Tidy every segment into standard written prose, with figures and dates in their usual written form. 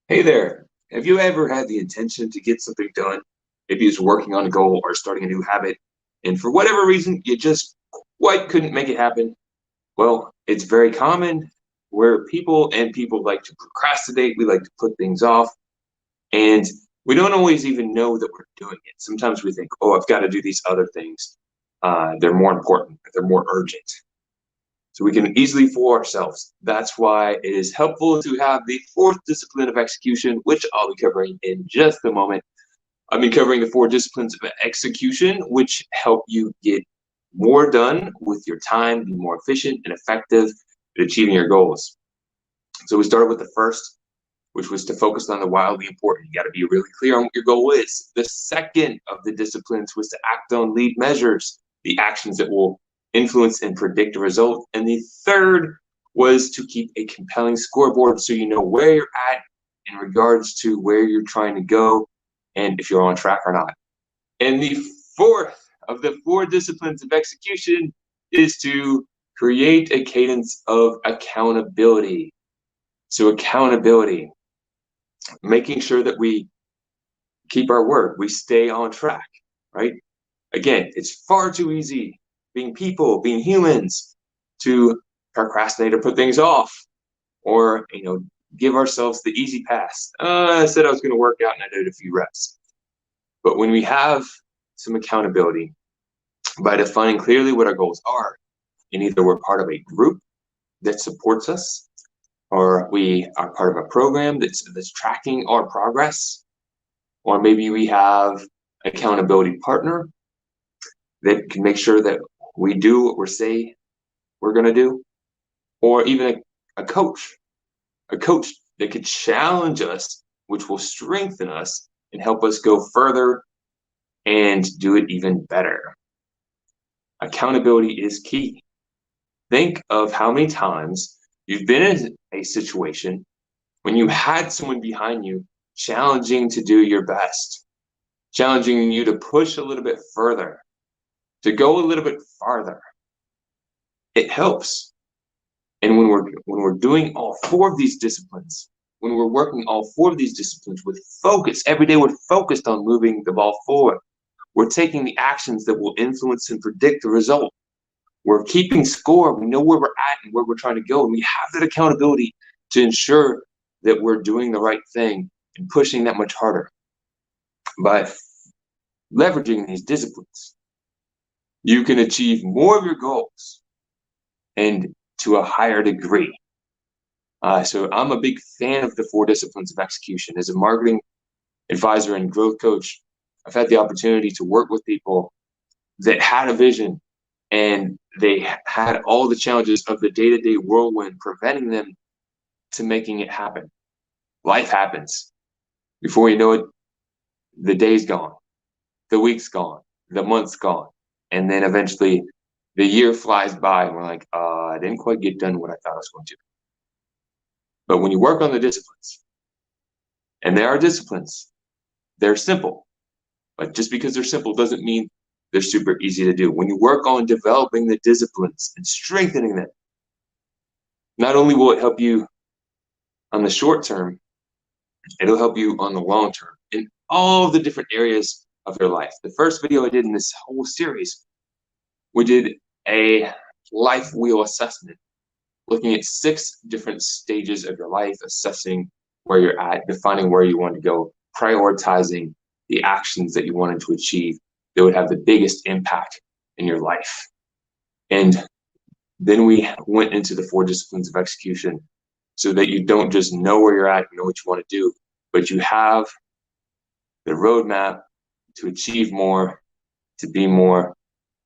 Hey there. Have you ever had the intention to get something done? Maybe it's working on a goal or starting a new habit, and for whatever reason, you just quite couldn't make it happen? Well, it's very common where people like to procrastinate. We like to put things off, and we don't always even know that we're doing it. Sometimes we think, oh, I've got to do these other things. They're more important, they're more urgent. So we can easily fool ourselves. That's why it is helpful to have the fourth discipline of execution, which I'll be covering in just a moment. I'll be covering the four disciplines of execution, which help you get more done with your time, be more efficient and effective at achieving your goals. So we started with the first, which was to focus on the wildly important. You got to be really clear on what your goal is. The second of the disciplines was to act on lead measures, the actions that will influence and predict a result. And the third was to keep a compelling scoreboard so you know where you're at in regards to where you're trying to go and if you're on track or not. And the fourth of the four disciplines of execution is to create a cadence of accountability. So accountability, making sure that we keep our word, we stay on track, right? Again, it's far too easy being people, being humans, to procrastinate or put things off, or give ourselves the easy pass. I said I was going to work out and I did a few reps. But when we have some accountability by defining clearly what our goals are, and either we're part of a group that supports us, or we are part of a program that's tracking our progress, or maybe we have an accountability partner that can make sure that we do what we say we're going to do, or even a coach that could challenge us, which will strengthen us and help us go further and do it even better. Accountability is key. Think of how many times you've been in a situation when you had someone behind you challenging to do your best, challenging you to push a little bit further, to go a little bit farther. It helps. And when we're doing all four of these disciplines, when we're working all four of these disciplines with focus, every day we're focused on moving the ball forward. We're taking the actions that will influence and predict the result. We're keeping score. We know where we're at and where we're trying to go. And we have that accountability to ensure that we're doing the right thing and pushing that much harder. By leveraging these disciplines, you can achieve more of your goals and to a higher degree. So I'm a big fan of the four disciplines of execution. As a marketing advisor and growth coach, I've had the opportunity to work with people that had a vision and they had all the challenges of the day-to-day whirlwind preventing them to making it happen. Life happens. Before you know it, the day's gone, the week's gone, the month's gone, and then eventually the year flies by and we're like, I didn't quite get done what I thought I was going to. But when you work on the disciplines, and there are disciplines, they're simple. But just because they're simple doesn't mean they're super easy to do. When you work on developing the disciplines and strengthening them, not only will it help you on the short term, it'll help you on the long term in all the different areas of your life. The first video I did in this whole series, we did a life wheel assessment, looking at 6 different stages of your life, assessing where you're at, defining where you want to go, prioritizing the actions that you wanted to achieve that would have the biggest impact in your life. And then we went into the 4 disciplines of execution so that you don't just know where you're at, you know what you want to do, but you have the roadmap to achieve more, to be more,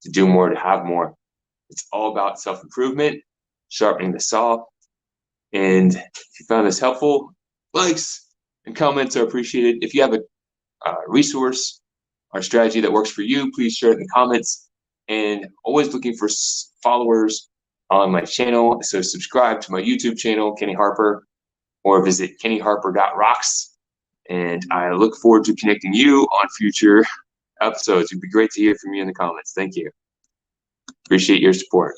to do more, to have more. It's all about self-improvement, sharpening the saw. And if you found this helpful, likes and comments are appreciated. If you have a resource or strategy that works for you, please share it in the comments. And always looking for followers on my channel. So subscribe to my YouTube channel, Kenny Harper, or visit kennyharper.rocks. And I look forward to connecting you on future episodes. It'd be great to hear from you in the comments. Thank you. Appreciate your support.